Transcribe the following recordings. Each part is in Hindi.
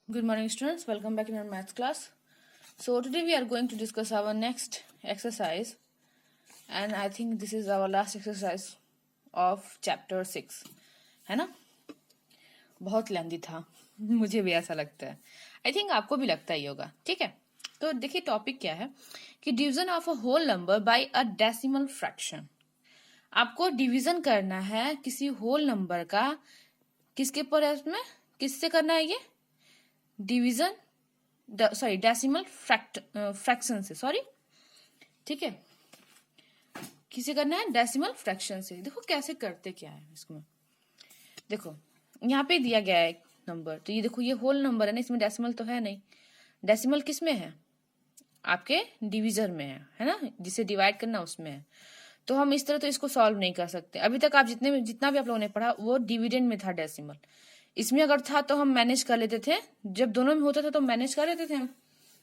Good morning, students. Welcome back in our maths class. So today we are going to discuss our next exercise, and I think this is our last exercise of chapter 6. है ना? बहुत लेंदी था. मुझे भी ऐसा लगता है. I think आपको भी लगता ही होगा. ठीक है? तो देखिए टॉपिक क्या है कि division of a whole number by a decimal fraction. आपको डिवीजन करना है किसी होल नंबर का. किसके पर है उसमें? किससे करना है ये? डिवीजन डेसिमल फ्रैक्शन से. सॉरी, ठीक है, किसे करना है? डेसिमल फ्रैक्शन से. देखो कैसे करते क्या है इसमें. देखो यहाँ पे दिया गया है एक नंबर, तो ये देखो ये होल नंबर है ना, इसमें डेसिमल तो है नहीं. डेसिमल किस में है? आपके डिवीजर में है ना, जिसे डिवाइड करना उसमें है. तो हम इस तरह तो इसको सॉल्व नहीं कर सकते. अभी तक आप जितना भी आप लोगों ने पढ़ा वो डिविडेंड में था डेसिमल. इसमें अगर था तो हम मैनेज कर लेते थे. जब दोनों में होता था तो मैनेज कर लेते थे हम,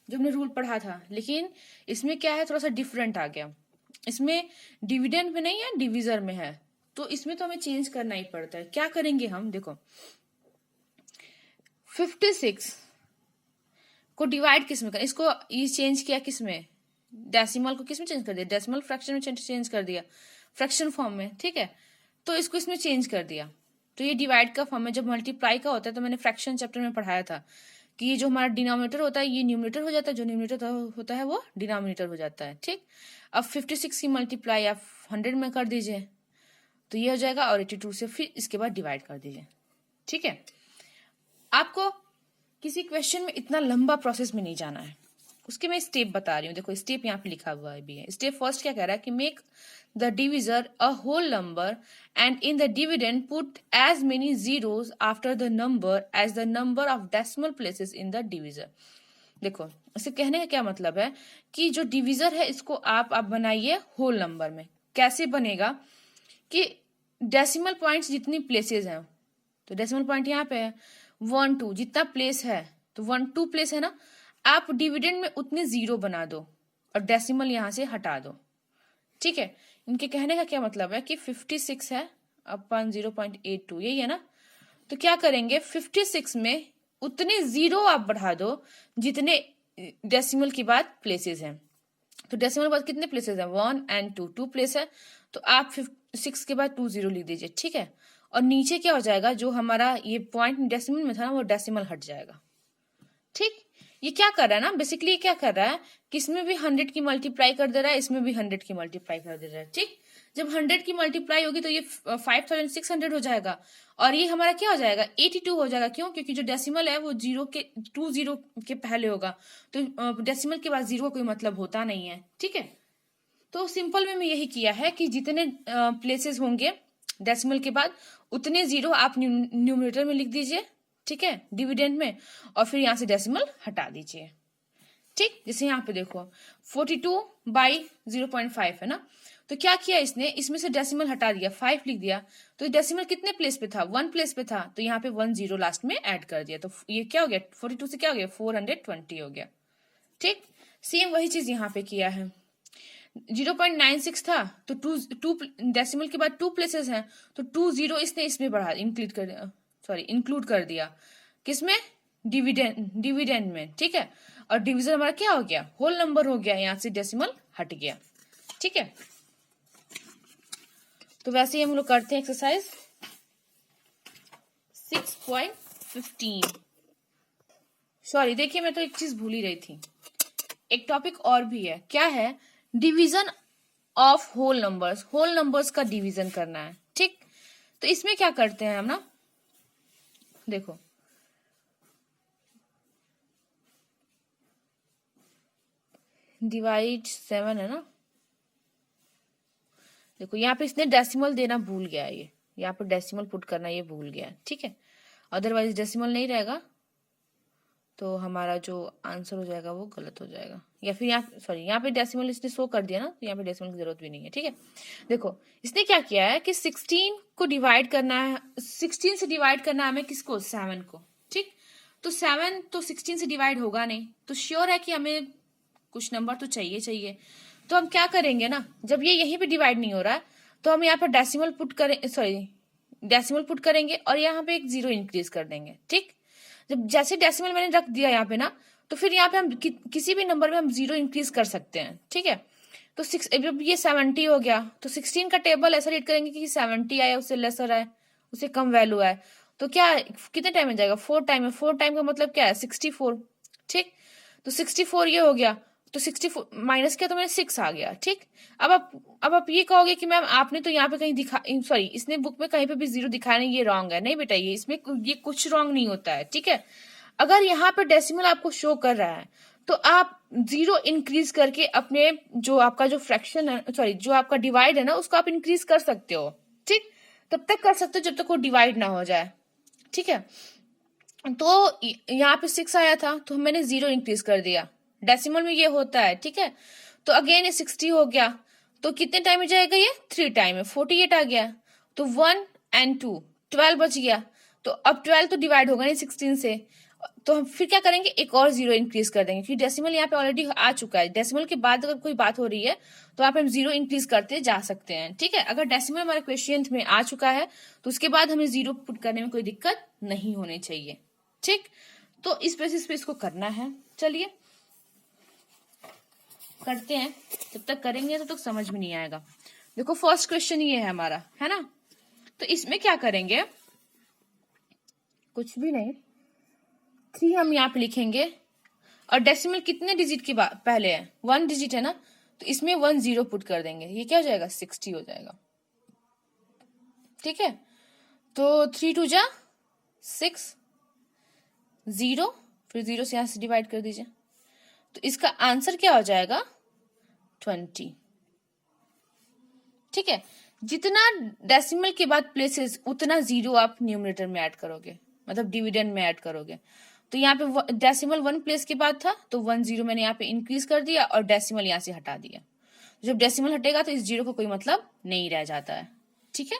जो हमने रूल पढ़ा था. लेकिन इसमें क्या है, थोड़ा सा डिफरेंट आ गया. इसमें डिविडेंड में नहीं है, डिविजर में है. तो इसमें तो हमें चेंज करना ही पड़ता है. क्या करेंगे हम? देखो 56 को डिवाइड किस में कर, इसको ये चेंज किया किस में? डेसिमल को किस में चेंज कर दिया? डेसिमल फ्रैक्शन में चेंज कर दिया, फ्रैक्शन फॉर्म में. ठीक है, तो इसको इसमें चेंज कर दिया. तो ये डिवाइड का फॉर्म है. जब मल्टीप्लाई का होता है तो मैंने फ्रैक्शन चैप्टर में पढ़ाया था कि ये जो हमारा डिनोमिनेटर होता है ये न्यूमरेटर हो जाता है, जो न्यूमरेटर होता है वो डिनोमिनेटर हो जाता है. ठीक, अब 56 की मल्टीप्लाई आप 100 में कर दीजिए तो ये हो जाएगा, और 82 से फिर इसके बाद डिवाइड कर दीजिए. ठीक है, आपको किसी क्वेश्चन में इतना लंबा प्रोसेस में नहीं जाना है, उसके मैं स्टेप बता रही हूँ. देखो स्टेप यहाँ पे लिखा हुआ है भी है. स्टेप फर्स्ट क्या कह रहा है कि make the divisor a whole number and in the dividend put as many zeros after the number as the number of decimal places in the divisor. देखो इसे कहने का क्या मतलब है कि जो डिविजर है इसको आप बनाइए होल नंबर में. कैसे बनेगा कि डेसिमल पॉइंट्स जितनी प्लेसेस हैं, तो डेसिमल पॉइंट यहाँ पे है 1 2, जितना प्लेस है तो 1 2 प्लेस है ना, आप डिविडेंड में उतने जीरो बना दो और डेसिमल यहां से हटा दो. ठीक है, इनके कहने का क्या मतलब है कि 56 है अपन 0.82, यही है ना. तो क्या करेंगे, 56 में उतने जीरो आप बढ़ा दो जितने डेसिमल के बाद प्लेसेस हैं. तो डेसिमल के बाद कितने प्लेसेस हैं? 1 and 2, 2 प्लेस है. तो आप 6 के बाद 2 0 लिख दीजिए. ठीक है, और नीचे क्या हो जाएगा, जो हमारा ये पॉइंट डेसिमल में था ना वो डेसिमल हट जाएगा. ठीक, ये क्या कर रहा है ना, बेसिकली क्या कर रहा है कि इसमें भी 100 की मल्टीप्लाई कर दे रहा है, इसमें भी 100 की मल्टीप्लाई कर दे रहा है. ठीक, जब 100 की मल्टीप्लाई होगी तो ये 5600 हो जाएगा, और ये हमारा क्या हो जाएगा? 82 हो जाएगा. क्यों? क्योंकि जो डेसिमल है वो 2 जीरो के पहले होगा, तो डेसिमल के बाद जीरो का कोई मतलब होता नहीं है. ठीक है, तो सिंपल में यही किया है कि जितने प्लेसेस होंगे डेसिमल के बाद उतने जीरो आप न्यूमरेटर में लिख दीजिए. ठीक है, डिविडेंड में, और फिर यहां से डेसिमल हटा दीजिए. ठीक, जैसे यहाँ पे देखो 42/0.5 है ना, तो क्या किया इसने, इसमें से डेसिमल हटा दिया, 5 लिख दिया. तो डेसिमल कितने प्लेस पे था? 1 प्लेस पे था, तो यहाँ पे 1 0 लास्ट में ऐड कर दिया. तो ये क्या हो गया? 42 से क्या हो गया? 420 हो गया. ठीक, सेम वही चीज यहाँ पे किया है. 0.96 था तो टू डेसिमल के बाद 2 प्लेसेस हैं, तो 2 0 इसने इसमें बढ़ा इंक्लूड कर दिया. किसमें? डिविडेंड में. ठीक है, और डिवीजन हमारा क्या हो गया? होल नंबर हो गया, यहां से डेसिमल हट गया. ठीक है, तो वैसे ही हम लोग करते हैं एक्सरसाइज 6.15. सॉरी, देखिए मैं तो एक चीज भूल ही रही थी. एक टॉपिक और भी है. क्या है? Division of whole numbers. Whole numbers का डिवीजन करना है. ठीक, तो इसमें क्या करते हैं हम ना, देखो डिवाइड 7 है ना. देखो यहाँ पे इसने डेसिमल देना भूल गया है, ये यहाँ पे डेसिमल पुट करना ये भूल गया है. ठीक है, अदरवाइज डेसिमल नहीं रहेगा तो हमारा जो आंसर हो जाएगा वो गलत हो जाएगा. या फिर यहाँ पे डेसिमल इसने शो कर दिया ना, तो यहाँ पे डेसिमल की जरूरत भी नहीं है. ठीक है, देखो इसने क्या किया है कि 16 को डिवाइड करना है, 16 से डिवाइड करना है हमें किसको? 7 को. ठीक, तो 7 तो 16 से डिवाइड होगा नहीं, तो श्योर है कि हमें कुछ नंबर तो चाहिए. तो हम क्या करेंगे ना, जब ये यहीं पे डिवाइड नहीं हो रहा है तो हम यहाँ पर डेसिमल पुट करेंगे और यहाँ पे एक 0 इंक्रीज कर देंगे. ठीक, जब जैसे डेसिमल मैंने रख दिया यहाँ पे ना, तो फिर यहाँ पे हम किसी भी नंबर में हम 0 इंक्रीज कर सकते हैं, ठीक है। तो जब ये 70 हो गया तो 16 का टेबल ऐसा रीड करेंगे कि 70 आया, उससे लेसर आए, उससे कम वैल्यू आए, तो क्या कितने टाइम में जाएगा, 4 टाइम में। 4 टाइम का मतलब क्या है, 64, ठीक। तो 64 ये हो गया, तो 64 माइनस किया तो मेरे 6 आ गया, ठीक। अब आप ये कहोगे कि मैम आपने तो यहाँ पे कहीं सॉरी, इसने बुक में कहीं पे भी 0 दिखाया नहीं, ये रॉन्ग है। नहीं बेटा, ये इसमें ये कुछ रॉन्ग नहीं होता है, ठीक है। अगर यहाँ पे डेसिमल आपको शो कर रहा है तो आप 0 इंक्रीज करके अपने जो आपका जो फ्रैक्शन है, सॉरी जो आपका डिवाइड है ना, उसको आप इंक्रीज कर सकते हो, ठीक। तब तक कर सकते हो जब तक वो डिवाइड ना हो जाए, ठीक है। तो यहाँ पे 6 आया था तो मैंने 0 इंक्रीज कर दिया, डेसिमल में ये होता है, ठीक है। तो अगेन ये 60 हो गया, तो कितने टाइम में जाएगा ये, 3 टाइम में, 48 आ गया। तो 1 and 2 12 बच गया। तो अब 12 तो डिवाइड होगा नहीं 16 से, तो हम फिर क्या करेंगे, एक और 0 इंक्रीज कर देंगे, क्योंकि डेसिमल यहाँ पे ऑलरेडी आ चुका है। डेसिमल के बाद अगर कोई बात हो रही है तो आप हम 0 इंक्रीज करते जा सकते हैं, ठीक है। अगर डेसिमल हमारे क्वेश्चन में आ चुका है तो उसके बाद हमें 0 पुट करने में कोई दिक्कत नहीं होनी चाहिए, ठीक। तो इस बेसिस पे इसको करना है। चलिए करते हैं, जब तक करेंगे तब तक समझ में नहीं आएगा। देखो फर्स्ट क्वेश्चन ये है हमारा, है ना। तो इसमें क्या करेंगे, कुछ भी नहीं, 3 हम यहाँ पे लिखेंगे, और डेसिमल कितने डिजिट के पहले है, 1 डिजिट है ना, तो इसमें 1 0 पुट कर देंगे, ये क्या हो जाएगा, 60 हो जाएगा, ठीक है। तो 3 2 जा 6, 0, फिर 0 से यहां से डिवाइड कर दीजिए, तो इसका आंसर क्या हो जाएगा, 20, ठीक है। जितना डेसिमल के बाद प्लेसेस उतना 0 आप न्यूमरेटर में ऐड करोगे, मतलब डिविडेंड में ऐड करोगे। तो यहाँ पे डेसिमल 1 प्लेस के बाद था तो 1 0 मैंने यहाँ पे इंक्रीज कर दिया और डेसिमल यहाँ से हटा दिया। जब डेसिमल हटेगा तो इस 0 का कोई मतलब नहीं रह जाता है, ठीक है।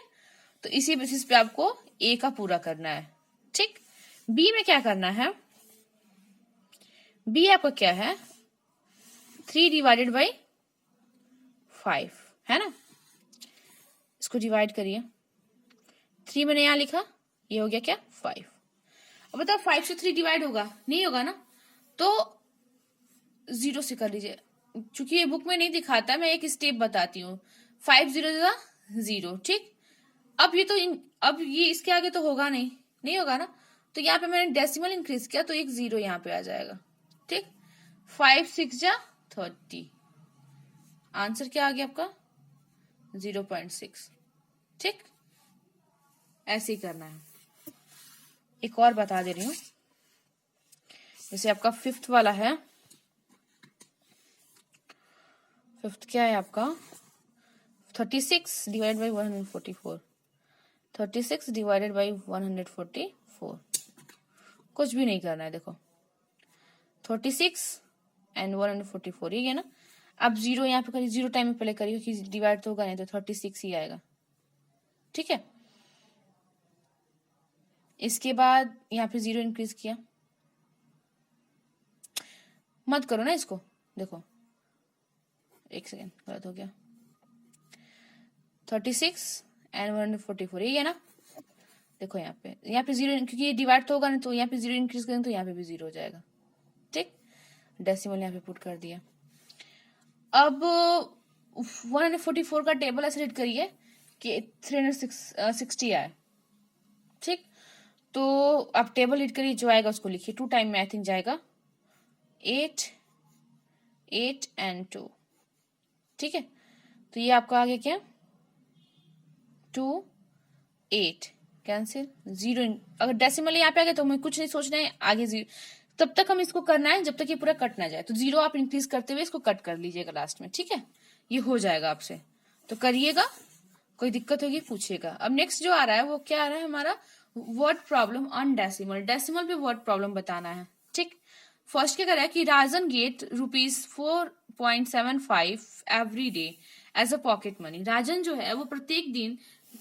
तो इसी बेसिस पे आपको ए का पूरा करना है, ठीक। बी में क्या करना है, बी आपका क्या है, 3 डिवाइडेड बाई 5, है ना। इसको डिवाइड करिए, 3 मैंने यहां लिखा, ये हो गया क्या, 5। अब बताओ 5 से 3 डिवाइड होगा, नहीं होगा ना, तो 0 से कर लीजिए। चूंकि ये बुक में नहीं दिखाता, मैं एक स्टेप बताती हूँ, 5 0 0, ठीक। अब ये तो अब ये इसके आगे तो होगा नहीं, नहीं होगा ना, तो यहाँ पे मैंने डेसिमल इंक्रीज किया तो एक 0 यहाँ पे आ जाएगा, ठीक। 5 6 जा 30, आंसर क्या आ गया आपका, 0.6, ठीक। ऐसे ही करना है। एक और बता दे रही हूं, जैसे आपका 5th वाला है, 5th क्या है आपका, 36 डिवाइडेड बाई 144, 36 डिवाइडेड बाई 144, कुछ भी नहीं करना है। देखो 36 एंड 144 ये है ना। अब 0 यहाँ पे करिए, 0 टाइम में पहले करिए क्योंकि डिवाइड तो होगा नहीं, तो 36 ही आएगा, ठीक है। इसके बाद यहाँ पे 0 इंक्रीज किया, मत करो ना इसको, देखो एक सेकेंड गलत हो गया, 36 एंड 144 ये है ना। देखो यहाँ पे 0, क्योंकि ये डिवाइड तो होगा नहीं, तो यहाँ पे 0 इंक्रीज करें तो यहाँ पे भी 0 हो जाएगा, ठीक। डेसिमल यहाँ पे पुट कर दिया। अब 144 का टेबल ऐसे रीड करिए कि 360 आए, ठीक। तो आप टेबल रीड करिए, जो आएगा उसको लिखिए, 2 टाइम में आई थिंक जाएगा, 8 8 एंड 2, ठीक है। तो ये आपका आगे क्या, 2 8 कैंसिल, 0, अगर डेसिमल यहाँ पे आ गया तो हमें कुछ नहीं सोचना है, आगे 0, तब तक हम इसको करना है जब तक ये पूरा कट ना जाए। तो 0 आप इंक्रीज करते हुए इसको कट कर लीजिएगा लास्ट में, ठीक है। ये हो जाएगा आपसे, तो करिएगा, कोई दिक्कत होगी पूछिएगा। अब नेक्स्ट जो आ रहा है वो क्या आ रहा है हमारा, word problem on decimal. Decimal पे वर्ड प्रॉब्लम बताना है, ठीक। फर्स्ट क्या कर रहा है कि Rajan get ₹4.75 every day as a pocket money. Rajan जो है वो प्रत्येक दिन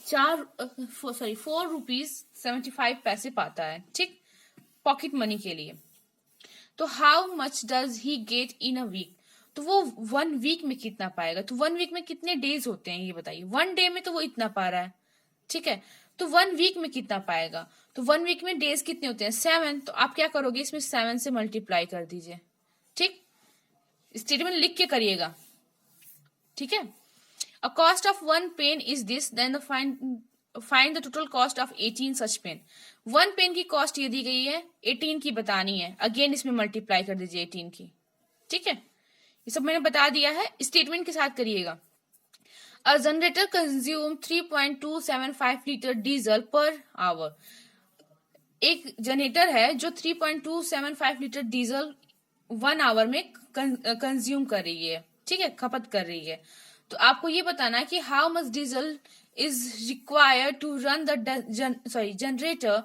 4.75 पाता है, ठीक, पॉकेट मनी के लिए। तो how much does he get in a week, तो वो 1 वीक में कितना पाएगा। तो 1 वीक में कितने डेज होते हैं ये बताइए, 1 डे में तो वो इतना पा रहा है, ठीक है। तो 1 वीक में कितना पाएगा, तो 1 वीक में डेज कितने होते हैं 7, तो आप क्या करोगे इसमें 7 से मल्टीप्लाई कर दीजिए। ठीक, स्टेटमेंट लिख के करिएगा। ठीक है, a cost of 1 pen is this, then find the total cost of 18 such pen. 1 pen की कॉस्ट ये दी गई है, 18 की बतानी है, अगेन इसमें मल्टीप्लाई कर दीजिए 18 की। ठीक है, ये सब मैंने बता दिया है, स्टेटमेंट के साथ करिएगा। A generator consume 3.275 litre diesel per hour. एक जनरेटर है जो 3.275 लीटर डीजल 1 आवर में कंज्यूम कर रही है। ठीक है, खपत कर रही है। तो आपको ये बताना है कि how much diesel is required to run the generator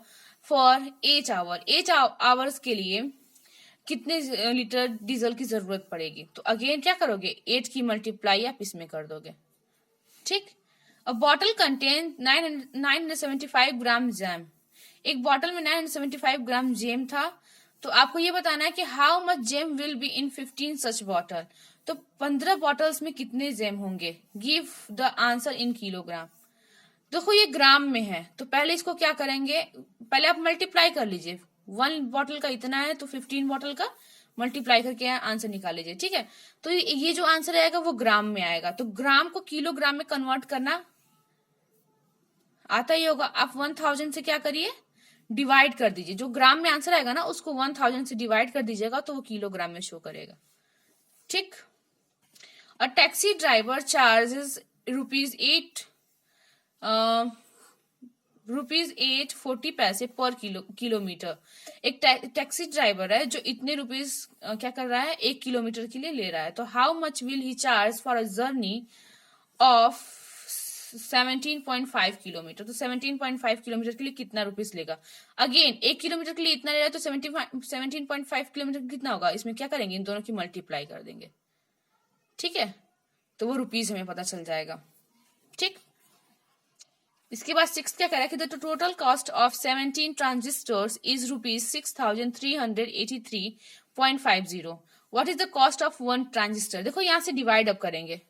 for 8 hour. 8 hours के लिए कितने लीटर डीजल की जरूरत पड़ेगी। तो अगेन क्या करोगे, 8 की मल्टीप्लाई आप इसमें कर दोगे। ठीक, अ बॉटल कंटेन 975 ग्राम जैम। एक बॉटल में 975 ग्राम जेम था। तो आपको ये बताना है कि how much jam will be in 15 such bottle. तो 15 बॉटल्स में कितने जेम होंगे, give the answer in kilogram. देखो ये ग्राम में है, तो पहले इसको क्या करेंगे, पहले आप मल्टीप्लाई कर लीजिए। 1 बॉटल का इतना है, तो 15 बॉटल का मल्टीप्लाई करके आंसर निकाल लीजिए। ठीक है, तो ये जो आंसर आएगा वो ग्राम में आएगा। तो ग्राम को किलोग्राम में कन्वर्ट करना आता ही होगा। आप 1000 से क्या करिए, डिवाइड कर दीजिए। जो ग्राम में आंसर आएगा ना उसको 1000 से डिवाइड कर दीजिएगा, तो वो किलोग्राम में शो करेगा। ठीक, अ टैक्सी ड्राइवर चार्जेस ₹8.40 पर किलोमीटर। एक टैक्सी ड्राइवर है जो इतने रुपीज क्या कर रहा है, 1 किलोमीटर के लिए ले रहा है। तो how much will he charge for a journey of 17.5 kilometre. तो 17.5 किलोमीटर के लिए कितना रुपीस लेगा। अगेन 1 किलोमीटर के लिए इतना ले रहा है, तो 17.5 किलोमीटर कितना होगा, इसमें क्या करेंगे, इन दोनों की मल्टीप्लाई कर देंगे। ठीक है, तो वो रुपीज हमें पता चल जाएगा। ठीक, इसके बाद 6 क्या कह रहा है कि the total cost of 17 transistors is ₹6383.50। What is the cost of 1 transistor. देखो यहाँ से डिवाइड अप करेंगे।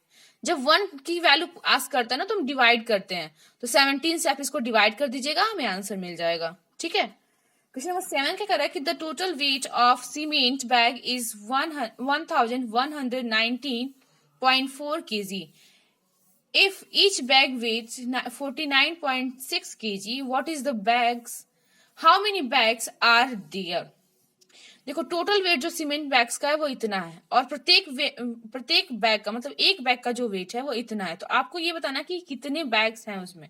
जब 1 की वैल्यू आस्क करता है ना, तो हम डिवाइड करते हैं। तो 17 से आप इसको डिवाइड कर दीजिएगा, हमें आंसर मिल जाएगा। ठीक है, क्वेश्चन नंबर 7 क्या कर रहा है कि the total weight of cement bag is 1119.4 kg। If each bag weighs 49.6 kg, what is the bags? How many bags are there? देखो टोटल वेट जो सीमेंट बैग्स का है वो इतना है, और प्रत्येक बैग का मतलब एक बैग का जो वेट है वो इतना है। तो आपको ये बताना कि कितने बैग्स हैं उसमें।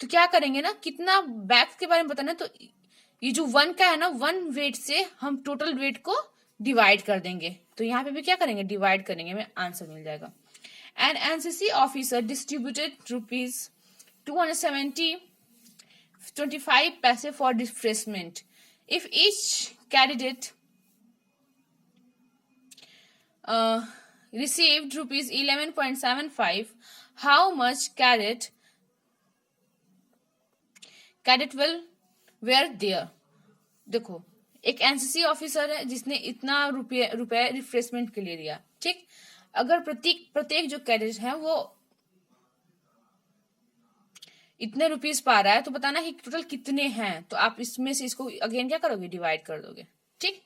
तो क्या करेंगे ना, कितना बैग्स के बारे में बताना है, तो ये जो 1 का है ना, 1 वेट से हम टोटल वेट को डिवाइड कर देंगे। तो यहाँ पे भी क्या करेंगे, डिवाइड करेंगे, हमें आंसर मिल जाएगा। An NCC officer distributed ₹270.25 for refreshment. If each candidate received ₹11.75, how much cadet will were there? देखो एक एनसीसी ऑफिसर है जिसने इतना रुपए रिफ्रेशमेंट के लिए दिया। ठीक, अगर प्रत्येक जो कैडेट है वो इतने रुपीस पा रहा है, तो बताना है टोटल कितने हैं। तो आप इसमें से इसको अगेन क्या करोगे, डिवाइड कर दोगे। ठीक,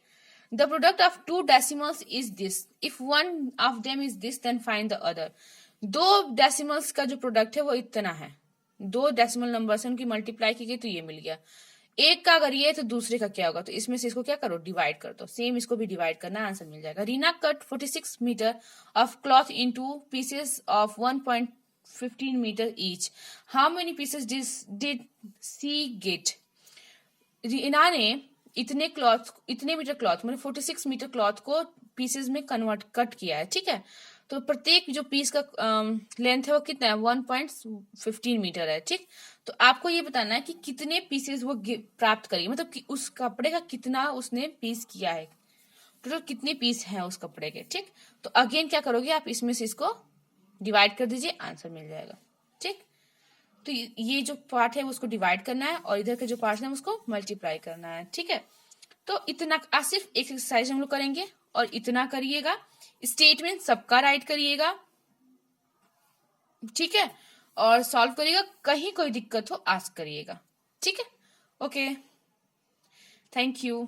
the product of 2 decimals is this, if 1 of them is this then find the other. 2 decimals का जो प्रोडक्ट है वो इतना है। 2 डेसिमल नंबर से उनकी मल्टीप्लाई की गई तो ये मिल गया। एक का अगर ये है तो दूसरे का क्या होगा, तो इसमें से इसको क्या करो, डिवाइड कर दो। सेम इसको भी डिवाइड करना, आंसर मिल जाएगा। Reena cut 46 metre of cloth into pieces of 1.15 metre each. How many pieces did she get. Reena ने इतने मीटर क्लॉथ मतलब 46 मीटर क्लॉथ को पीसेस में कट किया है। ठीक है, तो प्रत्येक जो पीस का लेंथ है वो कितना है, 1.15 मीटर है। ठीक, तो आपको ये बताना है कि कितने पीसेस वो प्राप्त करेगी, मतलब कि उस कपड़े का कितना उसने पीस किया है, टोटल कितने पीस हैं उस कपड़े के। ठीक, तो अगेन क्या करोगे, आप इसमें से इसको डिवाइड कर दीजिए, आंसर मिल जाएगा। ठीक, तो ये जो पार्ट है उसको डिवाइड करना है, और इधर के जो पार्ट है उसको मल्टीप्लाई करना है। ठीक है, तो इतना आज सिर्फ एक एक्सरसाइज हम लोग करेंगे, और इतना करिएगा। स्टेटमेंट सबका राइट करिएगा। ठीक है, और सॉल्व करिएगा। कहीं कोई दिक्कत हो आस्क करिएगा, ठीक है। Okay, thank you.